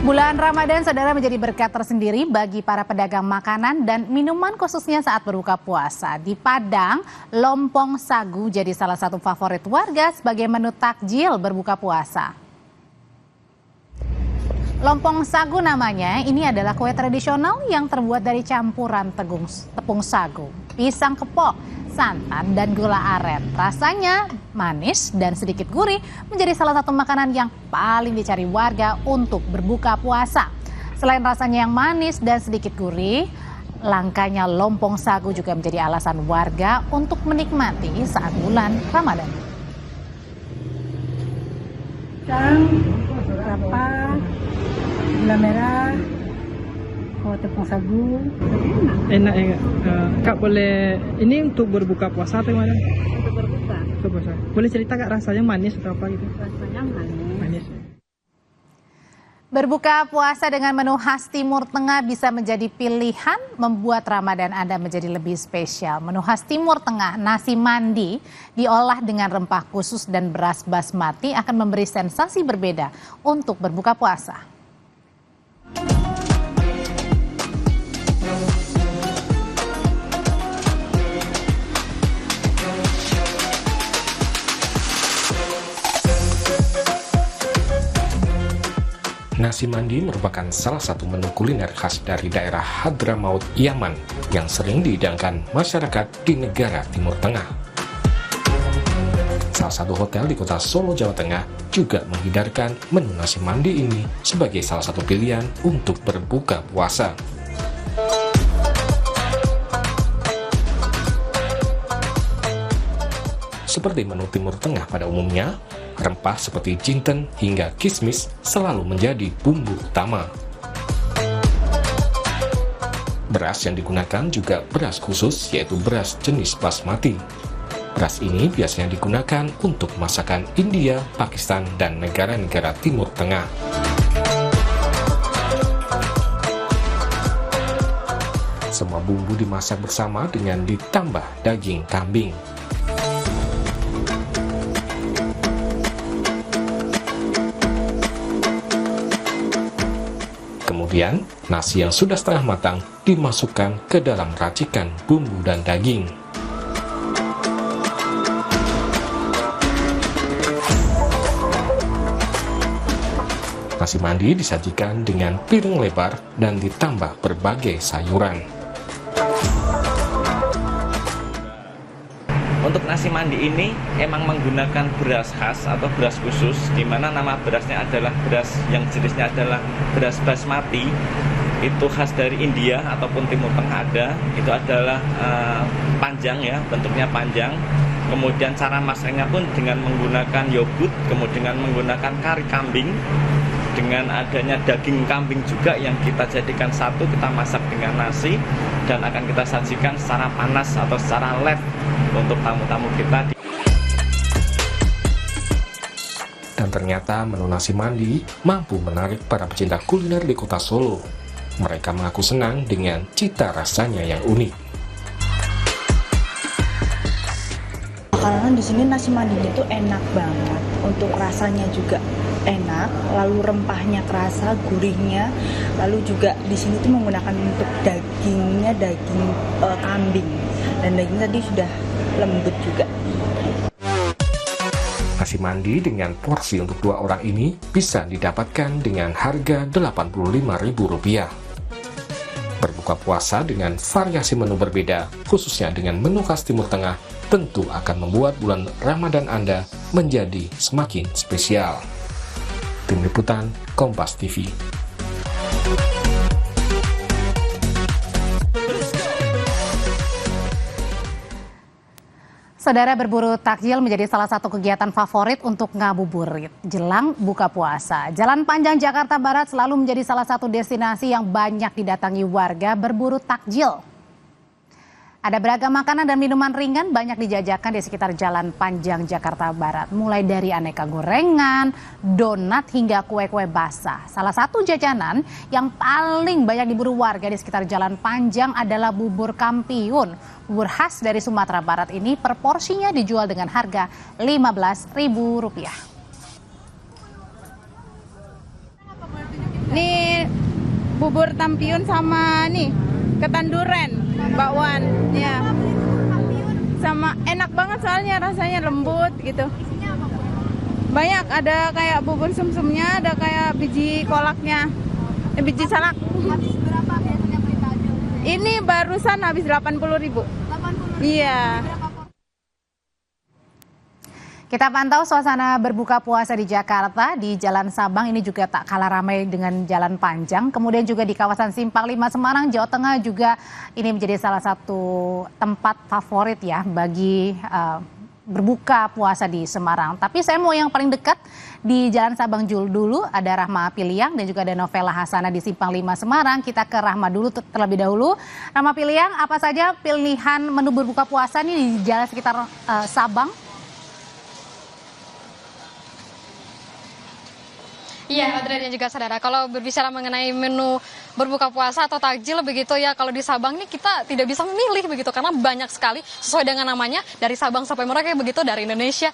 Bulan Ramadan, saudara, menjadi berkat tersendiri bagi para pedagang makanan dan minuman khususnya saat berbuka puasa. Di Padang, lompong sagu jadi salah satu favorit warga sebagai menu takjil berbuka puasa. Lompong sagu namanya, ini adalah kue tradisional yang terbuat dari campuran tepung sagu, pisang kepok, santan, dan gula aren. Rasanya manis dan sedikit gurih, menjadi salah satu makanan yang paling dicari warga untuk berbuka puasa. Selain rasanya yang manis dan sedikit gurih, langkanya lompong sagu juga menjadi alasan warga untuk menikmati saat bulan Ramadan. Kelapa, gula merah, tepung sagu. Enak ya. Kak, boleh ini untuk berbuka puasa atau gimana? Untuk berbuka. Untuk puasa. Boleh cerita Kak, rasanya manis atau apa gitu? Rasanya manis. Manis. Berbuka puasa dengan menu khas Timur Tengah bisa menjadi pilihan membuat Ramadan Anda menjadi lebih spesial. Menu khas Timur Tengah, nasi mandi, diolah dengan rempah khusus dan beras basmati akan memberi sensasi berbeda untuk berbuka puasa. Nasi mandi merupakan salah satu menu kuliner khas dari daerah Hadramaut, Yaman yang sering dihidangkan masyarakat di negara Timur Tengah. Salah satu hotel di kota Solo, Jawa Tengah juga menghidarkan menu nasi mandi ini sebagai salah satu pilihan untuk berbuka puasa. Seperti menu Timur Tengah pada umumnya, rempah seperti jinten hingga kismis selalu menjadi bumbu utama. Beras yang digunakan juga beras khusus, yaitu beras jenis basmati. Beras ini biasanya digunakan untuk masakan India, Pakistan, dan negara-negara Timur Tengah. Semua bumbu dimasak bersama dengan ditambah daging kambing. Kemudian, nasi yang sudah setengah matang dimasukkan ke dalam racikan bumbu dan daging. Nasi mandi disajikan dengan piring lebar dan ditambah berbagai sayuran. Untuk nasi mandi ini emang menggunakan beras khas atau beras khusus, di mana nama berasnya adalah beras yang jenisnya adalah beras basmati. Itu khas dari India ataupun Timur Tengah ada. Itu adalah panjang ya, bentuknya panjang. Kemudian cara masaknya pun dengan menggunakan yogurt, kemudian menggunakan kari kambing. Dengan adanya daging kambing juga yang kita jadikan satu, kita masak dengan nasi dan akan kita sajikan secara panas atau secara live untuk tamu-tamu kita. Dan ternyata menu nasi mandi mampu menarik para pecinta kuliner di kota Solo. Mereka mengaku senang dengan cita rasanya yang unik. Karena di sini nasi mandi itu enak banget, untuk rasanya juga enak, lalu rempahnya kerasa, gurihnya, lalu juga di sini tuh menggunakan untuk dagingnya daging kambing, dan daging tadi sudah lembut juga. Nasi mandi dengan porsi untuk 2 orang ini bisa didapatkan dengan harga Rp85.000. Berbuka puasa dengan variasi menu berbeda, khususnya dengan menu khas Timur Tengah, tentu akan membuat bulan Ramadan Anda menjadi semakin spesial. Tim Liputan, Kompas TV. Saudara, berburu takjil menjadi salah satu kegiatan favorit untuk ngabuburit jelang buka puasa. Jalan Panjang Jakarta Barat selalu menjadi salah satu destinasi yang banyak didatangi warga berburu takjil. Ada beragam makanan dan minuman ringan banyak dijajakan di sekitar Jalan Panjang Jakarta Barat. Mulai dari aneka gorengan, donat hingga kue-kue basah. Salah satu jajanan yang paling banyak diburu warga di sekitar Jalan Panjang adalah bubur kampiun. Bubur khas dari Sumatera Barat ini per porsinya dijual dengan harga Rp15.000. Nih bubur tampiun sama nih ketan duren, bakwan. Ya. Sama enak banget soalnya rasanya lembut gitu. Banyak, ada kayak bubur sumsumnya, ada kayak biji kolaknya, biji salak. Habis berapa biasanya beli takjil? Ini barusan habis 80.000. 80.000. Iya. Kita pantau suasana berbuka puasa di Jakarta, di Jalan Sabang ini juga tak kalah ramai dengan Jalan Panjang. Kemudian juga di kawasan Simpang 5 Semarang, Jawa Tengah juga ini menjadi salah satu tempat favorit ya bagi berbuka puasa di Semarang. Tapi saya mau yang paling dekat di Jalan Sabang dulu, ada Rahma Piliang dan juga ada Novela Hasanah di Simpang 5 Semarang. Kita ke Rahma dulu terlebih dahulu. Rahma Piliang, apa saja pilihan menu berbuka puasa nih di jalan sekitar Sabang? Iya, Audrey dan juga saudara. Kalau berbicara mengenai menu berbuka puasa atau takjil begitu ya, kalau di Sabang nih kita tidak bisa memilih begitu karena banyak sekali sesuai dengan namanya dari Sabang sampai Merauke begitu, dari Indonesia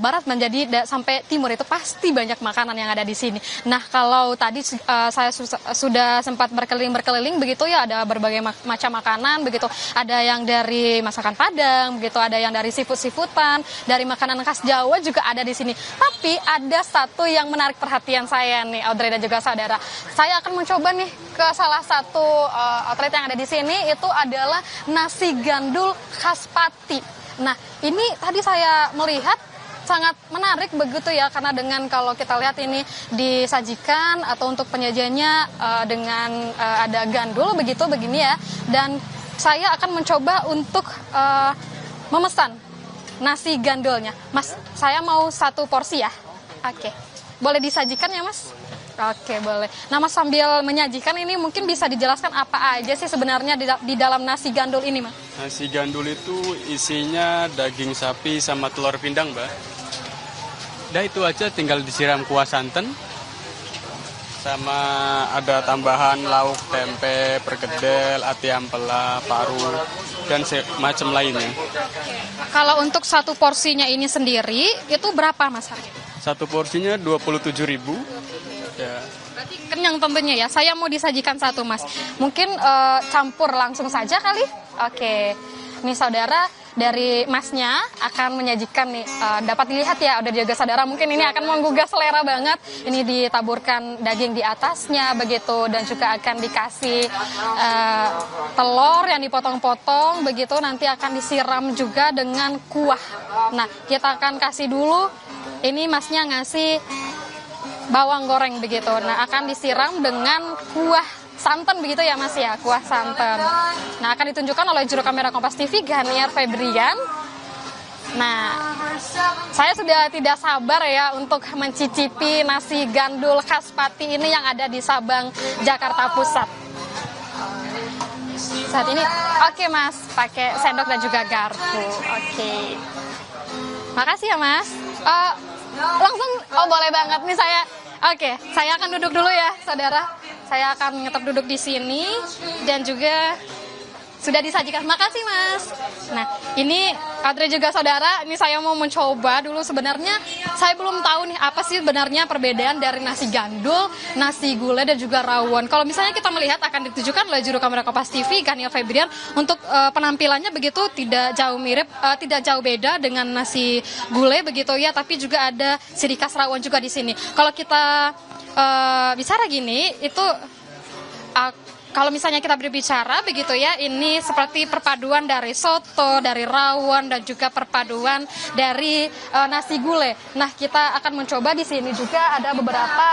Barat menjadi sampai Timur itu pasti banyak makanan yang ada di sini. Nah, kalau tadi saya sudah sempat berkeliling begitu ya, ada berbagai macam makanan begitu. Ada yang dari masakan Padang begitu, ada yang dari seafood-seafoodan, dari makanan khas Jawa juga ada di sini. Tapi ada satu yang menarik perhatian saya nih, Audrey dan juga saudara. Saya akan mencoba nih ke salah satu outlet yang ada di sini, itu adalah nasi gandul khas Pati. Nah, ini tadi saya melihat sangat menarik begitu ya, karena dengan kalau kita lihat ini disajikan atau untuk penyajiannya dengan ada gandul begitu begini ya, dan saya akan mencoba untuk memesan nasi gandulnya. Mas, saya mau 1 porsi ya. Oke. Boleh disajikan ya, Mas? Oke, boleh. Nah, Mas, sambil menyajikan ini mungkin bisa dijelaskan apa aja sih sebenarnya di dalam nasi gandul ini, Mas? Nasi gandul itu isinya daging sapi sama telur pindang, Mbak. Udah itu aja, tinggal disiram kuah santan. Sama ada tambahan lauk tempe, perkedel, ati ampela, paru, dan macam lainnya. Kalau untuk 1 porsinya ini sendiri, itu berapa, Mas? 1 porsinya 27.000. Ya. Berarti kenyang tentunya ya. Saya mau disajikan 1, Mas. Mungkin campur langsung saja kali. Oke. Nih saudara, dari Masnya akan menyajikan nih. Dapat dilihat ya, udah juga saudara, mungkin ini akan menggugah selera banget. Ini ditaburkan daging di atasnya begitu, dan juga akan dikasih telur yang dipotong-potong begitu. Nanti akan disiram juga dengan kuah. Nah, kita akan kasih dulu. Ini Masnya ngasih bawang goreng begitu. Nah, akan disiram dengan kuah santan begitu ya, Mas ya, kuah santan. Nah, akan ditunjukkan oleh juru kamera Kompas TV, Ganiar Febrian. Nah, saya sudah tidak sabar ya untuk mencicipi nasi gandul khas Pati ini yang ada di Sabang, Jakarta Pusat. Saat ini, oke Mas, pakai sendok dan juga garpu. Oke. Makasih ya, Mas. Langsung, boleh banget nih saya. Oke, saya akan duduk dulu ya, saudara. Saya akan tetap duduk di sini dan juga sudah disajikan. Makasih, Mas. Nah, ini Audrey juga saudara, ini saya mau mencoba dulu. Sebenarnya saya belum tahu nih apa sih sebenarnya perbedaan dari nasi gandul, nasi gulai dan juga rawon. Kalau misalnya kita melihat akan ditujukan oleh juru kamera Kompas TV, Ganiar Febrian, untuk penampilannya begitu tidak jauh mirip, tidak jauh beda dengan nasi gulai begitu ya, tapi juga ada ciri khas rawon juga di sini. Kalau kita bicara gini, itu kalau misalnya kita berbicara begitu ya, ini seperti perpaduan dari soto, dari rawon, dan juga perpaduan dari nasi gulai. Nah, kita akan mencoba di sini juga ada beberapa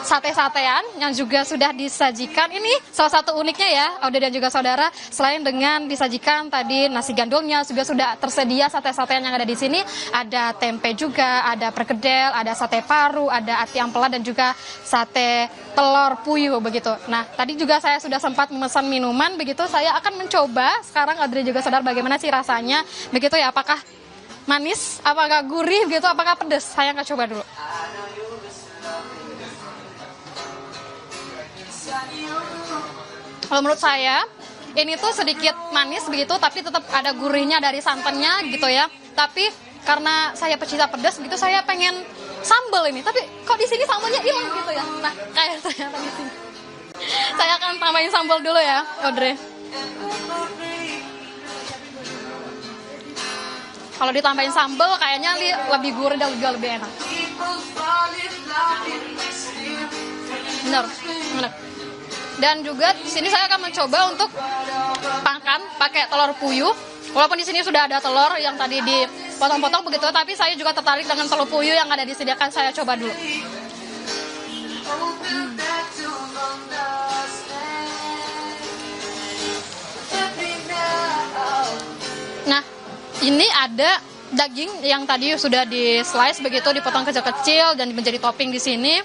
sate-satean yang juga sudah disajikan. Ini salah satu uniknya ya, Audrey dan juga saudara, selain dengan disajikan tadi nasi gandulnya, juga sudah tersedia sate-satean yang ada di sini. Ada tempe juga, ada perkedel, ada sate paru, ada ati ampela, dan juga sate telur puyuh begitu. Nah, tadi juga saya sudah sempat memesan minuman begitu. Saya akan mencoba sekarang, Audrey juga saudara, bagaimana sih rasanya begitu ya, apakah manis, apakah gurih begitu, apakah pedas. Saya akan coba dulu. Kalau menurut saya ini tuh sedikit manis begitu, tapi tetap ada gurihnya dari santannya gitu ya. Tapi karena saya pecinta pedas begitu, saya pengen sambal ini, tapi kok di sini sambalnya hilang gitu ya. Nah, kayak ternyata di sini. Saya akan tambahin sambal dulu ya, Audrey. Kalau ditambahin sambal kayaknya lebih gurih dan juga lebih enak. Benar, benar. Dan juga di sini saya akan mencoba untuk makan pakai telur puyuh. Walaupun di sini sudah ada telur yang tadi dipotong-potong begitu, tapi saya juga tertarik dengan telur puyuh yang ada disediakan. Saya coba dulu. Nah, ini ada daging yang tadi sudah di slice begitu, dipotong kecil-kecil dan menjadi topping di sini.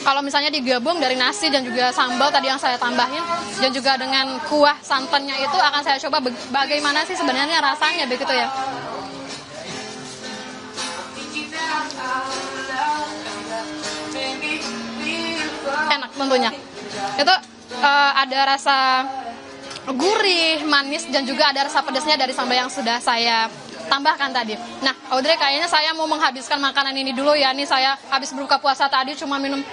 Kalau misalnya digabung dari nasi dan juga sambal tadi yang saya tambahin dan juga dengan kuah santannya itu akan saya coba bagaimana sih sebenarnya rasanya begitu ya. Enak tentunya. Itu ada rasa gurih, manis dan juga ada rasa pedasnya dari sambal yang sudah saya tambahkan tadi. Nah, Audrey, kayaknya saya mau menghabiskan makanan ini dulu ya. Nih saya habis berbuka puasa tadi cuma minum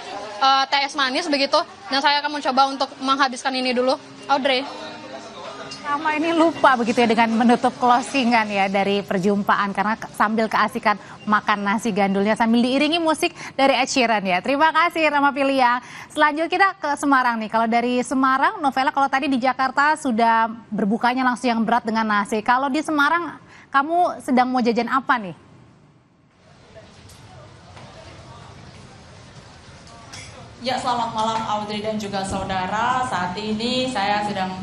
teh es manis begitu, dan saya akan mencoba untuk menghabiskan ini dulu. Audrey. Sama ini lupa begitu ya dengan menutup closingan ya dari perjumpaan karena sambil keasikan makan nasi gandulnya sambil diiringi musik dari Ed Sheeran ya. Terima kasih Rama Piliang. Selanjutnya kita ke Semarang nih. Kalau dari Semarang, Novela, kalau tadi di Jakarta sudah berbukanya langsung yang berat dengan nasi. Kalau di Semarang kamu sedang mau jajan apa nih? Ya, selamat malam Audrey dan juga saudara. Saat ini saya sedang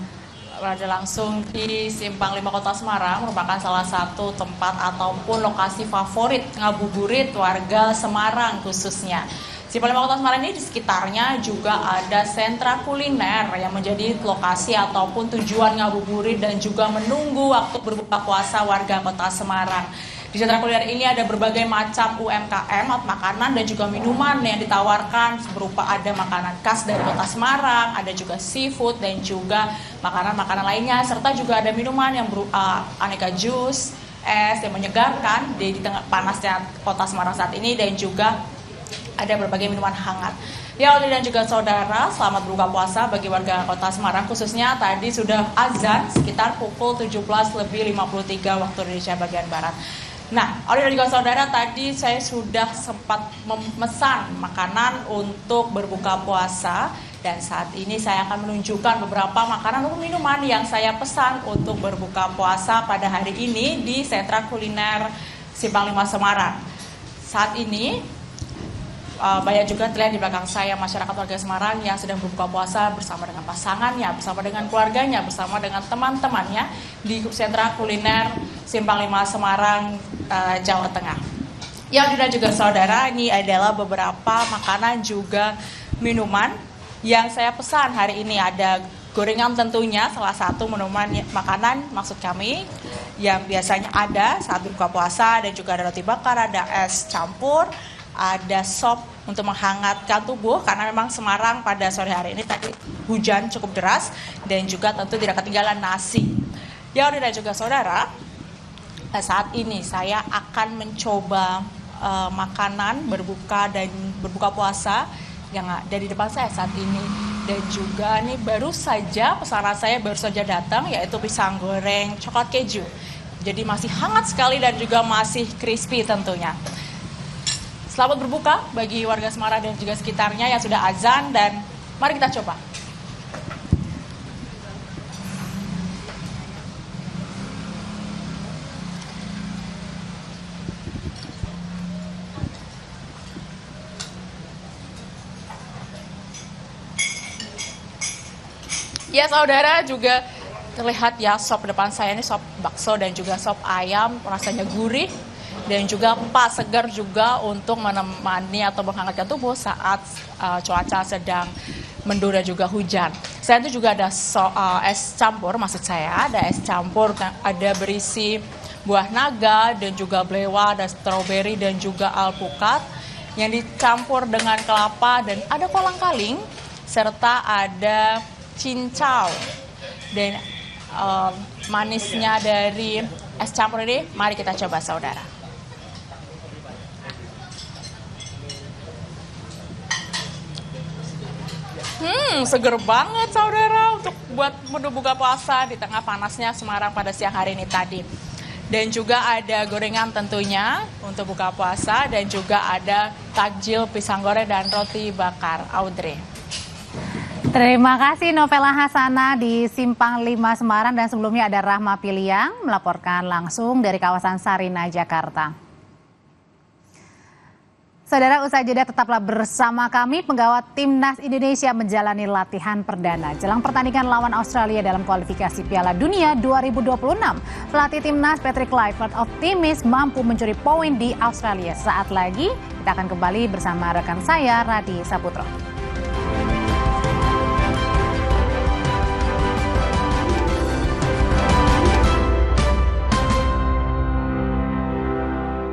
berada langsung di Simpang 5 Kota Semarang, merupakan salah satu tempat ataupun lokasi favorit ngabuburit warga Semarang khususnya. Simpang 5 Kota Semarang ini di sekitarnya juga ada sentra kuliner yang menjadi lokasi ataupun tujuan ngabuburit dan juga menunggu waktu berbuka puasa warga Kota Semarang. Di sentra kuliner ini ada berbagai macam UMKM, makanan dan juga minuman yang ditawarkan berupa ada makanan khas dari Kota Semarang, ada juga seafood dan juga makanan-makanan lainnya, serta juga ada minuman yang berupa aneka jus, es yang menyegarkan di tengah panasnya Kota Semarang saat ini, dan juga ada berbagai minuman hangat. Ya, Audrey dan juga saudara, selamat berbuka puasa bagi warga Kota Semarang, khususnya tadi sudah azan sekitar pukul 17:53 waktu Indonesia bagian Barat. Nah, Audrey dan juga saudara, tadi saya sudah sempat memesan makanan untuk berbuka puasa, dan saat ini saya akan menunjukkan beberapa makanan atau minuman yang saya pesan untuk berbuka puasa pada hari ini di sentra kuliner Simpang 5 Semarang. Saat ini banyak juga terlihat di belakang saya masyarakat warga Semarang yang sedang berbuka puasa bersama dengan pasangannya, bersama dengan keluarganya, bersama dengan teman-temannya di sentra kuliner Simpang 5 Semarang, Jawa Tengah. Ya, dan juga saudara, ini adalah beberapa makanan juga minuman yang saya pesan hari ini. Ada gorengan tentunya, salah satu minuman makanan maksud kami yang biasanya ada saat berbuka puasa, dan juga ada roti bakar, ada es campur, ada sop untuk menghangatkan tubuh karena memang Semarang pada sore hari ini tadi hujan cukup deras, dan juga tentu tidak ketinggalan nasi. Ya, dan juga saudara, saat ini saya akan mencoba makanan berbuka dan berbuka puasa yang ada di depan saya saat ini, dan juga ini baru saja pesanan saya baru saja datang, yaitu pisang goreng coklat keju. Jadi masih hangat sekali dan juga masih crispy tentunya. Selamat berbuka bagi warga Semarang dan juga sekitarnya yang sudah azan, dan mari kita coba. Ya, saudara, juga terlihat ya sop depan saya ini sop bakso dan juga sop ayam, rasanya gurih dan juga pas segar juga untuk menemani atau menghangatkan tubuh saat cuaca sedang mendung dan juga hujan. Selain itu juga ada es campur, maksud saya ada es campur, ada berisi buah naga dan juga belewa, ada stroberi dan juga alpukat yang dicampur dengan kelapa, dan ada kolang-kaling serta ada cincau. Dan manisnya dari es campur ini mari kita coba, saudara. Seger banget saudara untuk buat menu buka puasa di tengah panasnya Semarang pada siang hari ini tadi. Dan juga ada gorengan tentunya untuk buka puasa dan juga ada takjil pisang goreng dan roti bakar. Audrey. Terima kasih Novela Hasana di Simpang 5 Semarang, dan sebelumnya ada Rahma Piliang melaporkan langsung dari kawasan Sarinah, Jakarta. Saudara, usai jeda tetaplah bersama kami. Penggawa Timnas Indonesia menjalani latihan perdana jelang pertandingan lawan Australia dalam kualifikasi Piala Dunia 2026. Pelatih Timnas Patrick Kluivert optimis mampu mencuri poin di Australia. Saat lagi kita akan kembali bersama rekan saya Radi Saputro.